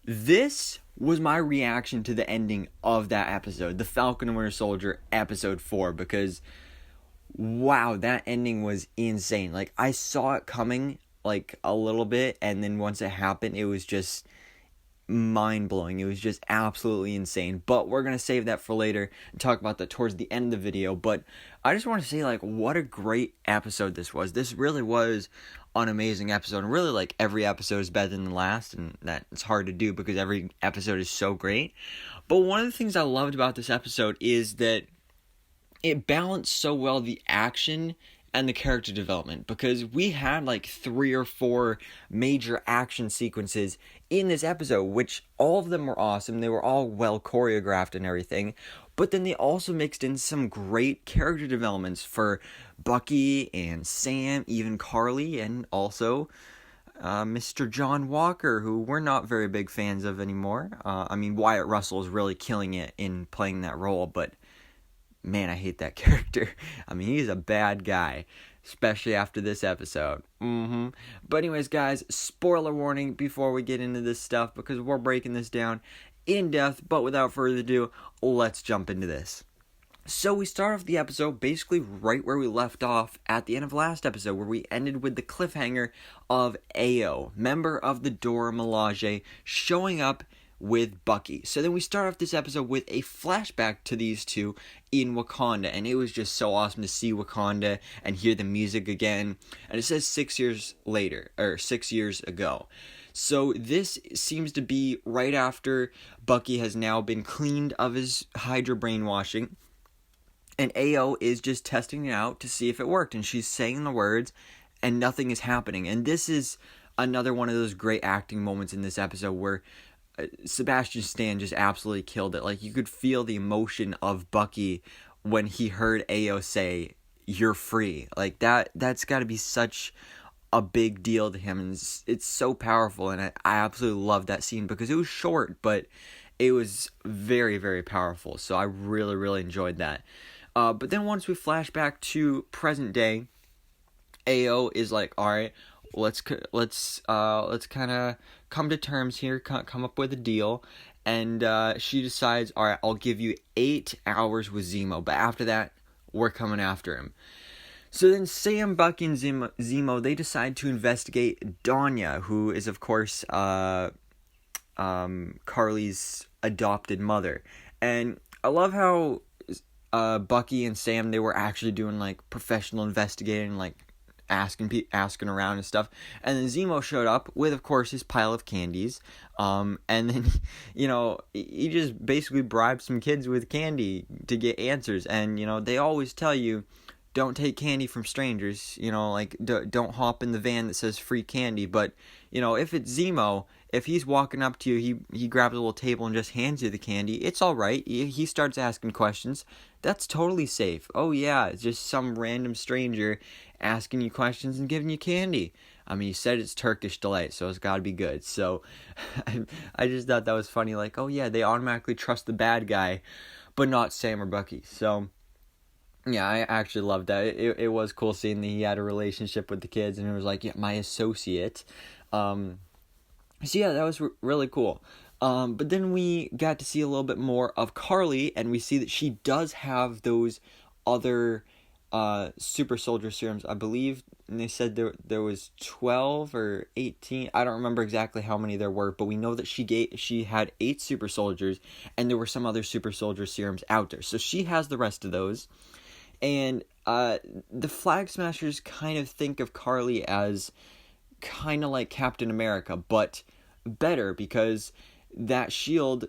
This was my reaction to the ending of that episode, the Falcon and Winter Soldier episode 4, because wow, that ending was insane. Like, I saw it coming like a little bit, and then once it happened, it was just mind-blowing. It was just absolutely insane. But we're going to save that for later and talk about that towards the end of the video. But I just want to say, like, what a great episode this was. This really was an amazing episode. And really, like, every episode is better than the last, and that's hard to do because every episode is so great. But one of the things I loved about this episode is that it balanced so well the action and the character development, because we had like 3 or 4 major action sequences in this episode, which all of them were awesome. They were all well choreographed and everything, but then they also mixed in some great character developments for Bucky and Sam, even Carly, and also Mr. John Walker, who we're not very big fans of anymore. I mean, Wyatt Russell is really killing it in playing that role, but man, I hate that character. I mean, he's a bad guy, especially after this episode. But anyways, guys, spoiler warning before we get into this stuff, because we're breaking this down in depth. But without further ado, let's jump into this. So we start off the episode basically right where we left off at the end of last episode, where we ended with the cliffhanger of AO, member of the Dora Milaje, showing up with Bucky. So then we start off this episode with a flashback to these two in Wakanda, and it was just so awesome to see Wakanda and hear the music again. And it says 6 years later, or 6 years ago. So this seems to be right after Bucky has now been cleaned of his Hydra brainwashing, and AO is just testing it out to see if it worked, and she's saying the words and nothing is happening. And this is another one of those great acting moments in this episode where Sebastian Stan just absolutely killed it. Like, you could feel the emotion of Bucky when he heard AO say, "You're free." Like, that's got to be such a big deal to him, and it's so powerful, and I absolutely love that scene because it was short, but it was very, very powerful. So I really, really enjoyed that. But then once we flash back to present day, AO is like, all right, let's kind of come to terms here, come up with a deal, and she decides, all right, I'll give you 8 hours with Zemo, but after that, we're coming after him. So then Sam, Bucky, and Zemo, they decide to investigate Danya, who is, of course, Carly's adopted mother. And I love how Bucky and Sam, they were actually doing, like, professional investigating, like, asking around and stuff. And then Zemo showed up with, of course, his pile of candies. And then, he just basically bribed some kids with candy to get answers. And, they always tell you, don't take candy from strangers, like, don't hop in the van that says free candy. But, if it's Zemo, if he's walking up to you, he grabs a little table and just hands you the candy, it's all right. He starts asking questions. That's totally safe. Oh, yeah, it's just some random stranger asking you questions and giving you candy. I mean, you said it's Turkish delight, so it's got to be good. So I just thought that was funny. Like, oh, yeah, they automatically trust the bad guy, but not Sam or Bucky. So yeah, I actually loved that. It was cool seeing that he had a relationship with the kids, and it was like, yeah, my associate. So yeah, that was really cool. But then we got to see a little bit more of Carly, and we see that she does have those other super soldier serums. I believe, and they said there was 12 or 18. I don't remember exactly how many there were, but we know that she had 8 super soldiers, and there were some other super soldier serums out there. So she has the rest of those. And the Flag Smashers kind of think of Carly as kind of like Captain America, but better, because that shield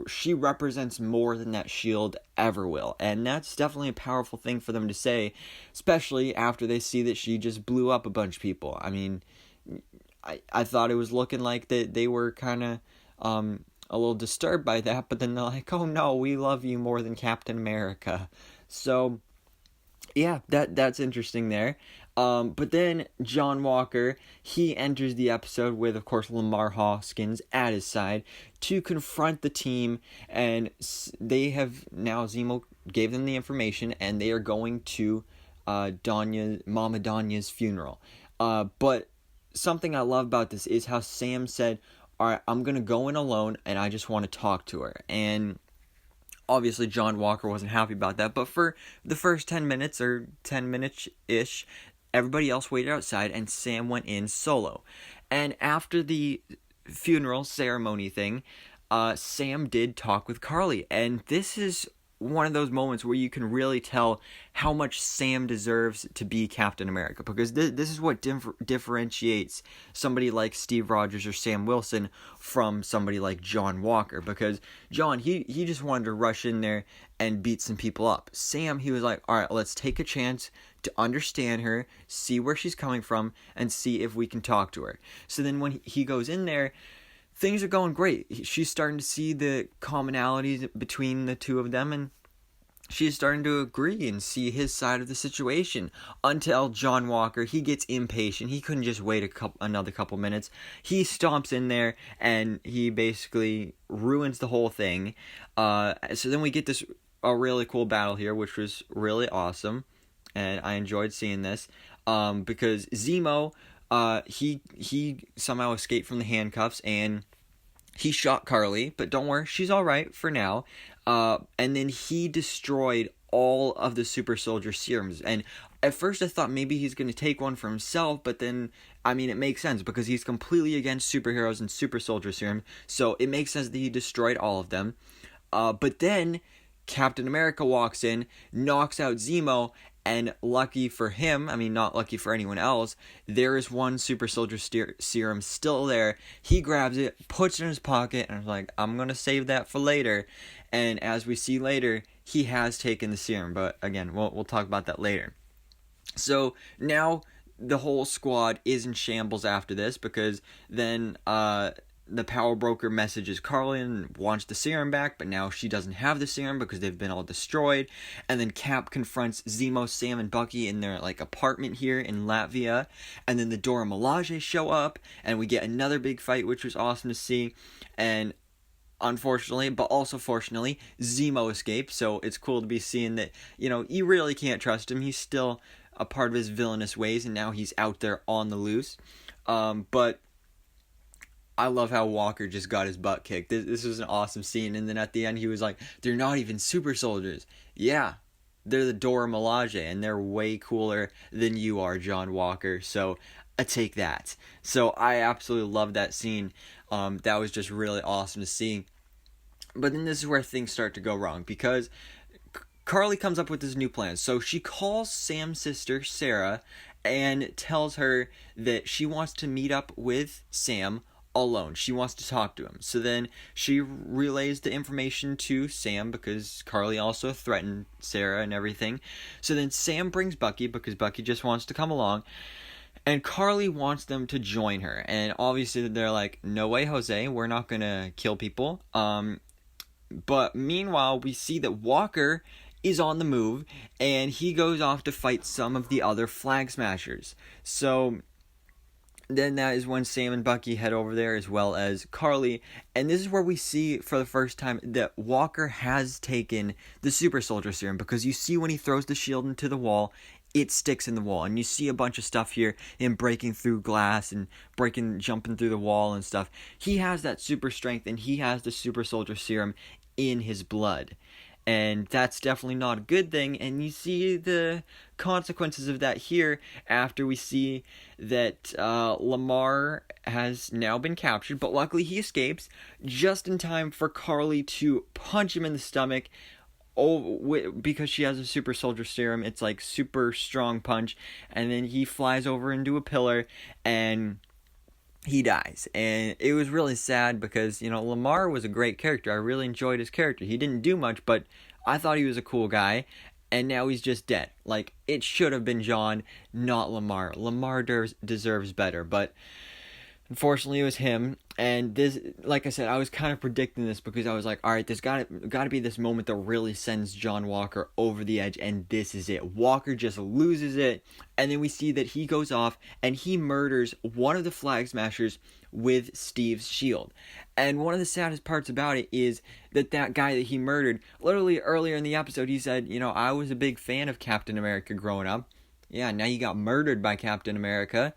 she represents more than that shield ever will. And that's definitely a powerful thing for them to say, especially after they see that she just blew up a bunch of people. I mean, I thought it was looking like that they were kind of a little disturbed by that, but then they're like, oh no, we love you more than Captain America. So yeah, that's interesting there. But then John Walker, he enters the episode with, of course, Lamar Hoskins at his side to confront the team, and they have now, Zemo gave them the information, and they are going to Mama Danya's funeral. But something I love about this is how Sam said, all right, I'm going to go in alone and I just want to talk to her. And obviously John Walker wasn't happy about that, but for the first 10 minutes or 10 minutes-ish, everybody else waited outside and Sam went in solo. And after the funeral ceremony thing, Sam did talk with Carly, and this is one of those moments where you can really tell how much Sam deserves to be Captain America, because this is what differentiates somebody like Steve Rogers or Sam Wilson from somebody like John Walker, because John, he just wanted to rush in there and beat some people up. Sam, he was like, all right, let's take a chance to understand her, see where she's coming from, and see if we can talk to her. So then when he goes in there, things are going great. She's starting to see the commonalities between the two of them, and she's starting to agree and see his side of the situation, until John Walker, he gets impatient. He couldn't just wait another couple minutes. He stomps in there, and he basically ruins the whole thing. So then we get a really cool battle here, which was really awesome, and I enjoyed seeing this, because Zemo, he somehow escaped from the handcuffs, and he shot Carly, but don't worry, she's alright for now. And then he destroyed all of the super soldier serums. And at first I thought maybe he's going to take one for himself, but then, I mean, it makes sense because he's completely against superheroes and super soldier serum. So it makes sense that he destroyed all of them. But then Captain America walks in, knocks out Zemo, and lucky for him, I mean, not lucky for anyone else, there is one super soldier serum still there. He grabs it, puts it in his pocket, and is like, I'm going to save that for later. And as we see later, he has taken the serum. But again, we'll talk about that later. So now the whole squad is in shambles after this, because then the power broker messages Carly and wants the serum back, but now she doesn't have the serum because they've been all destroyed. And then Cap confronts Zemo, Sam, and Bucky in their apartment here in Latvia. And then the Dora Milaje show up, and we get another big fight, which was awesome to see. And unfortunately, but also fortunately, Zemo escaped. So it's cool to be seeing that, you really can't trust him. He's still a part of his villainous ways, and now he's out there on the loose. But I love how Walker just got his butt kicked. This was an awesome scene. And then at the end, he was like, they're not even super soldiers. Yeah, they're the Dora Milaje, and they're way cooler than you are, John Walker. So I take that. So I absolutely love that scene. That was just really awesome to see. But then this is where things start to go wrong, because Carly comes up with this new plan. So she calls Sam's sister, Sarah, and tells her that she wants to meet up with Sam alone. She wants to talk to him. So then she relays the information to Sam, because Carly also threatened Sarah and everything. So then Sam brings Bucky, because Bucky just wants to come along, and Carly wants them to join her. And obviously they're like, no way, Jose, we're not gonna kill people. But meanwhile, we see that Walker is on the move, and he goes off to fight some of the other Flag Smashers. So then that is when Sam and Bucky head over there, as well as Carly. And this is where we see for the first time that Walker has taken the super soldier serum, because you see when he throws the shield into the wall, it sticks in the wall. And you see a bunch of stuff here, him breaking through glass and jumping through the wall and stuff. He has that super strength, and he has the super soldier serum in his blood. And that's definitely not a good thing. And you see the consequences of that here after we see that Lamar has now been captured. But luckily he escapes just in time for Carly to punch him in the stomach. Because she has a super soldier serum. It's like super strong punch. And then he flies over into a pillar and he dies. And it was really sad because, Lamar was a great character. I really enjoyed his character. He didn't do much, but I thought he was a cool guy. And now he's just dead. It should have been John, not Lamar. Lamar deserves better, but unfortunately it was him. And this, like I said, I was kind of predicting this, because I was like, all right, there's got to be this moment that really sends John Walker over the edge, and this is it. Walker just loses it, and then we see that he goes off and he murders one of the Flag Smashers with Steve's shield. And one of the saddest parts about it is that guy that he murdered, literally earlier in the episode, he said, I was a big fan of Captain America growing up. Yeah, now you got murdered by Captain America.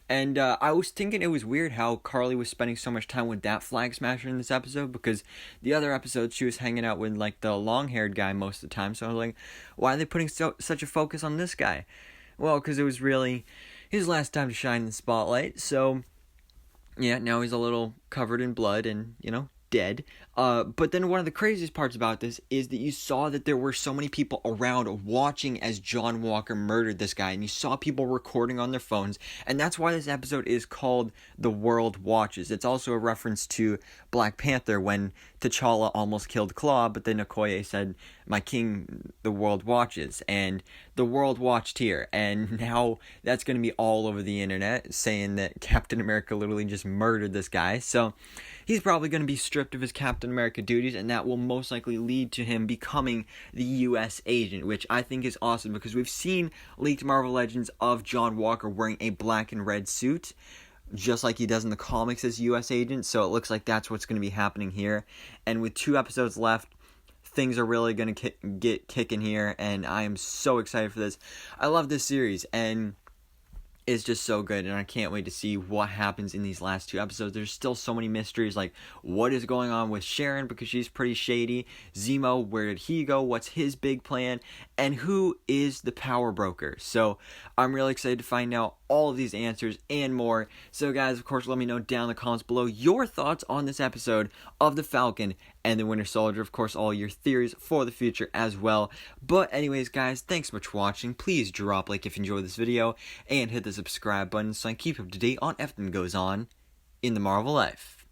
And I was thinking it was weird how Carly was spending so much time with that flag smasher in this episode, because the other episodes she was hanging out with like the long-haired guy most of the time. So I was like, why are they putting such a focus on this guy? Well, because it was really his last time to shine in the spotlight. So yeah, now he's a little covered in blood and, dead. But then one of the craziest parts about this is that you saw that there were so many people around watching as John Walker murdered this guy, and you saw people recording on their phones, and that's why this episode is called The World Watches. It's also a reference to Black Panther when T'Challa almost killed Claw, but then Okoye said, "My king, the world watches," and the world watched here, and now that's going to be all over the internet saying that Captain America literally just murdered this guy. So he's probably going to be stripped of his Captain America duties, and that will most likely lead to him becoming the U.S. agent, which I think is awesome because we've seen leaked Marvel Legends of John Walker wearing a black and red suit, just like he does in the comics as U.S. agent, so it looks like that's what's going to be happening here. And with 2 episodes left, things are really going to get kicking here, and I am so excited for this. I love this series, and it's just so good, and I can't wait to see what happens in these last 2 episodes. There's still so many mysteries, like what is going on with Sharon, because she's pretty shady. Zemo, where did he go? What's his big plan? And who is the power broker? So I'm really excited to find out all of these answers and more. So guys, of course, let me know down in the comments below your thoughts on this episode of The Falcon and the Winter Soldier. Of course, all your theories for the future as well. But anyways, guys, thanks so much for watching. Please drop a like if you enjoyed this video, and hit the subscribe button so I can keep up to date on everything that goes on in the Marvel life.